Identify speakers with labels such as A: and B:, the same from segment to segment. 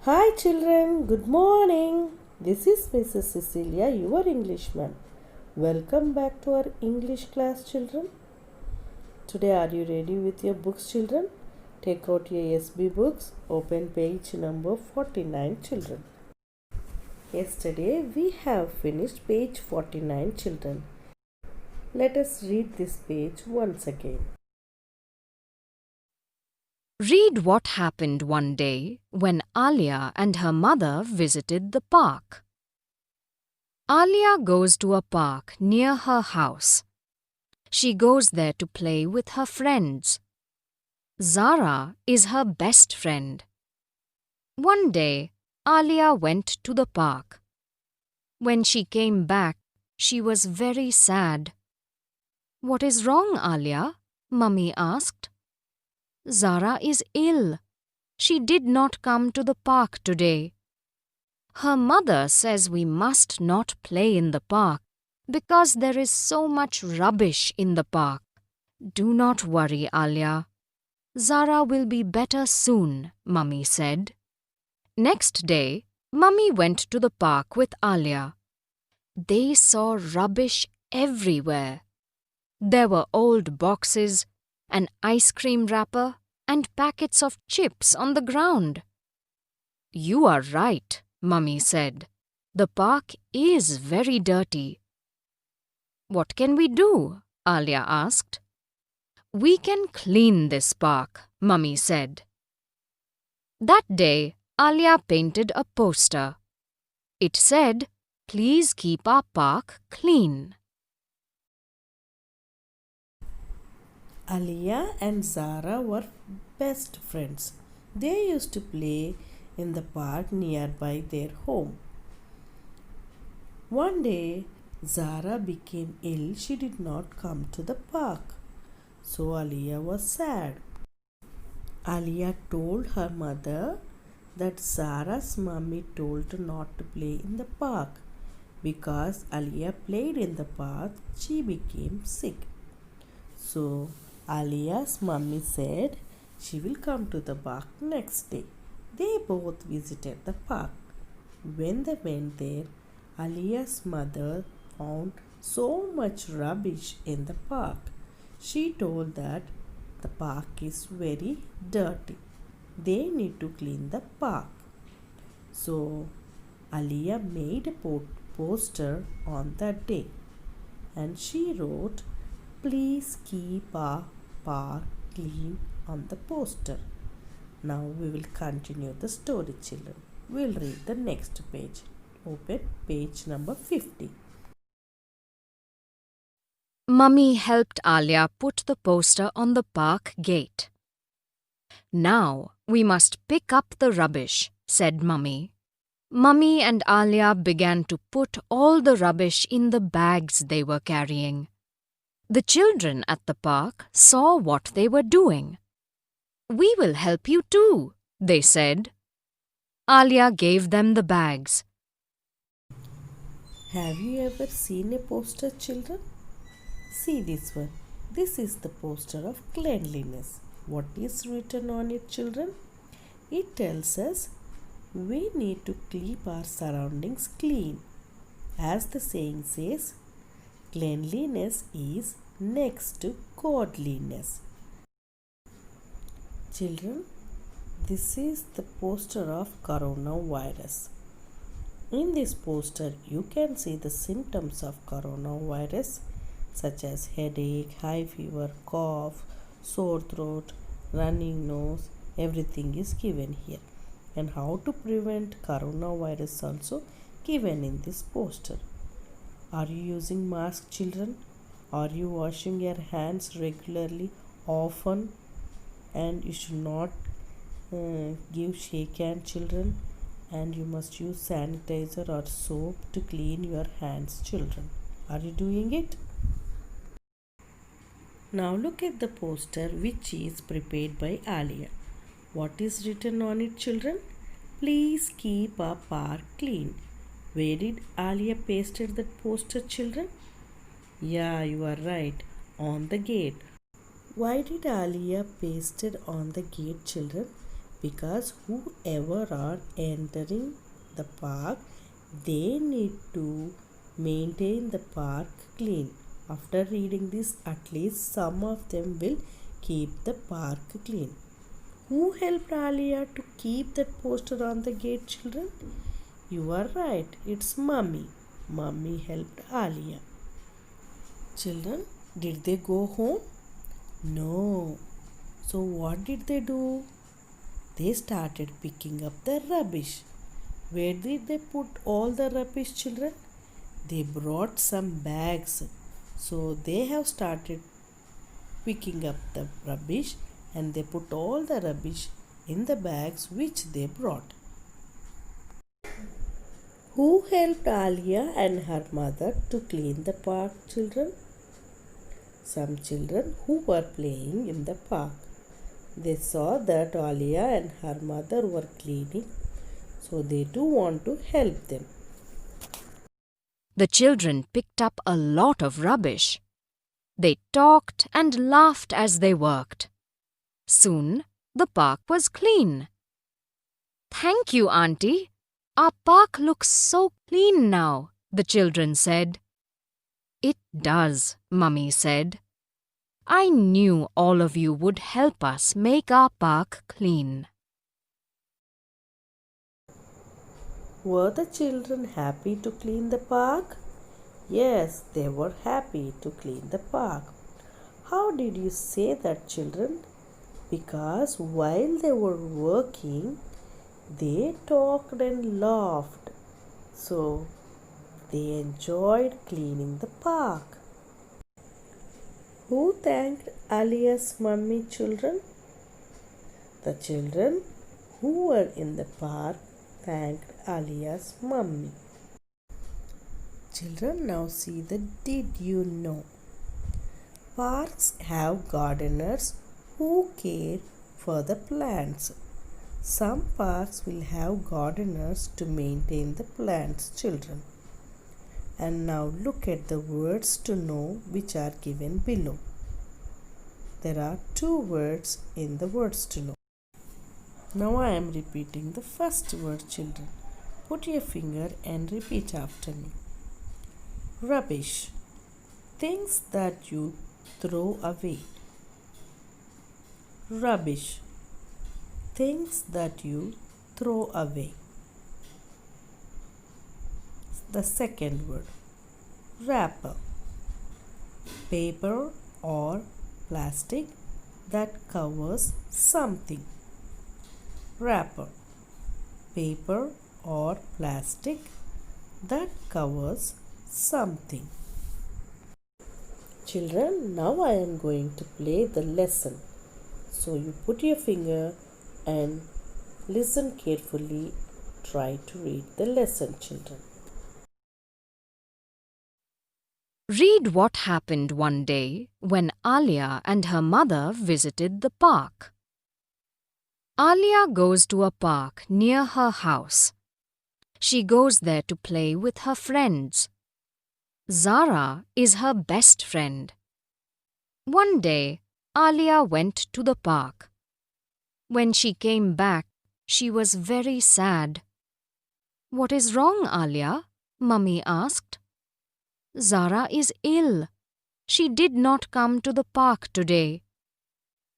A: Hi children, good morning. This is Mrs. Cecilia, your Englishman. Welcome back to our English class, children. Today, are you ready with your books, children? Take out your SB books, open page number 49, children. Yesterday, we have finished page 49, children. Let us read this page once again.
B: Read what happened one day when Alia and her mother visited the park. Alia goes to a park near her house. She goes there to play with her friends. Zara is her best friend. One day, Alia went to the park. When she came back, she was very sad. "What is wrong, Alia?" Mummy asked. "Zara is ill. She did not come to the park today. Her mother says we must not play in the park because there is so much rubbish in the park." "Do not worry, Alia. Zara will be better soon," Mummy said. Next day, Mummy went to the park with Alia. They saw rubbish everywhere. There were old boxes, an ice cream wrapper, and packets of chips on the ground. "You are right," Mummy said. "The park is very dirty." "What can we do?" Alia asked. "We can clean this park," Mummy said. That day, Alia painted a poster. It said, "Please keep our park clean."
A: Alia and Zara were best friends. They used to play in the park nearby their home. One day, Zara became ill. She did not come to the park. So Alia was sad. Alia told her mother that Zara's mummy told her not to play in the park. Because Alia played in the park, she became sick. So Alia's mummy said she will come to the park next day. They both visited the park. When they went there, Alia's mother found so much rubbish in the park. She told that the park is very dirty. They need to clean the park. So Alia made a poster on that day and she wrote, "Please keep our park clean" on the poster. Now we will continue the story, children. We'll read the next page. Open page number 50.
B: Mummy helped Alia put the poster on the park gate. "Now we must pick up the rubbish," said Mummy. Mummy and Alia began to put all the rubbish in the bags they were carrying. The children at the park saw what they were doing. "We will help you too," they said. Alia gave them the bags.
A: Have you ever seen a poster, children? See this one. This is the poster of cleanliness. What is written on it, children? It tells us we need to keep our surroundings clean. As the saying says, cleanliness is next to godliness. Children, this is the poster of coronavirus. In this poster, you can see the symptoms of coronavirus such as headache, high fever, cough, sore throat, running nose. Everything is given here. And how to prevent coronavirus also given in this poster. Are you using mask, children? Are you washing your hands regularly, often? And you should not give shake hand, children. And you must use sanitizer or soap to clean your hands, children. Are you doing it? Now look at the poster which is prepared by Alia. What is written on it, children? "Please keep our park clean." Where did Alia pasted that poster, children? Yeah, you are right. On the gate. Why did Alia pasted on the gate, children? because whoever are entering the park, they need to maintain the park clean. After reading this, at least some of them will keep the park clean. Who helped Alia to keep that poster on the gate, children? You are right, it's Mummy. Mummy helped Alia. Children, did they go home? No. So what did they do? They started picking up the rubbish. Where did they put all the rubbish, children? They brought some bags. So they have started picking up the rubbish and they put all the rubbish in the bags which they brought. Who helped Alia and her mother to clean the park, children? Some children who were playing in the park. They saw that Alia and her mother were cleaning, so they too want to help them.
B: The children picked up a lot of rubbish. They talked and laughed as they worked. Soon, the park was clean. "Thank you, Auntie. Our park looks so clean now," the children said. "It does," Mummy said. "I knew all of you would help us make our park clean."
A: Were the children happy to clean the park? Yes, they were happy to clean the park. How did you say that, children? Because while they were working, they talked and laughed. So they enjoyed cleaning the park. Who thanked Alia's mummy, children? The children who were in the park thanked Alia's mummy. Children, now see the did you know? Parks have gardeners who care for the plants. Some parks will have gardeners to maintain the plants, children. And now look at the words to know which are given below. There are 2 words in the words to know. Now I am repeating the first word, children. Put your finger and repeat after me. Rubbish. Things that you throw away. Rubbish. Things that you throw away. The second word. Wrapper. Paper or plastic that covers something. Wrapper. Paper or plastic that covers something. Children, now I am going to play the lesson. So you put your finger and listen carefully. Try to read the lesson, children.
B: Read what happened one day when Alia and her mother visited the park. Alia goes to a park near her house. She goes there to play with her friends. Zara is her best friend. One day, Alia went to the park. When she came back, she was very sad. "What is wrong, Alia?" Mummy asked. "Zara is ill. She did not come to the park today.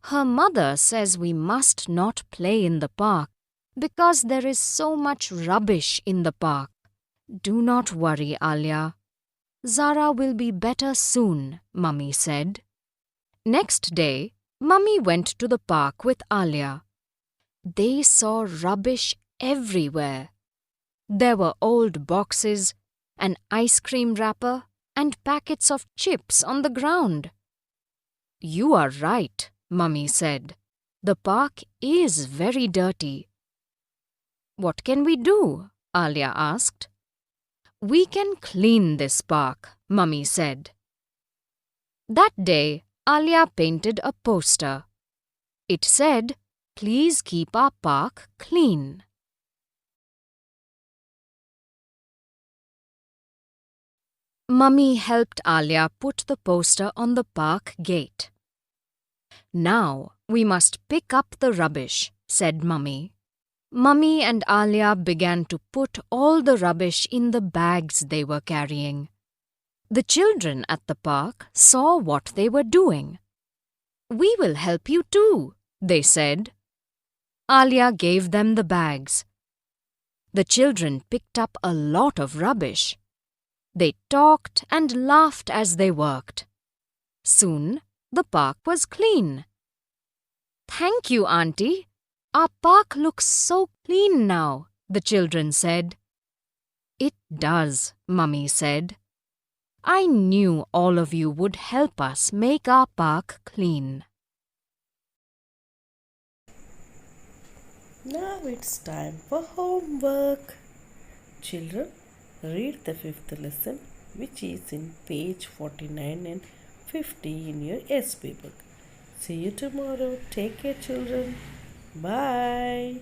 B: Her mother says we must not play in the park because there is so much rubbish in the park." "Do not worry, Alia. Zara will be better soon," Mummy said. Next day, Mummy went to the park with Alia. They saw rubbish everywhere. There were old boxes, an ice cream wrapper, and packets of chips on the ground. "You are right," Mummy said. "The park is very dirty." "What can we do?" Alia asked. "We can clean this park," Mummy said. That day, Alia painted a poster. It said, "Please keep our park clean." Mummy helped Alia put the poster on the park gate. "Now we must pick up the rubbish," said Mummy. Mummy and Alia began to put all the rubbish in the bags they were carrying. The children at the park saw what they were doing. "We will help you too," they said. Alia gave them the bags. The children picked up a lot of rubbish. They talked and laughed as they worked. Soon, the park was clean. "Thank you, Auntie. Our park looks so clean now," the children said. "It does," Mummy said. "I knew all of you would help us make our park clean."
A: Now it's time for homework. Children, read the fifth lesson, which is in page 49 and 50 in your SB book. See you tomorrow. Take care, children. Bye.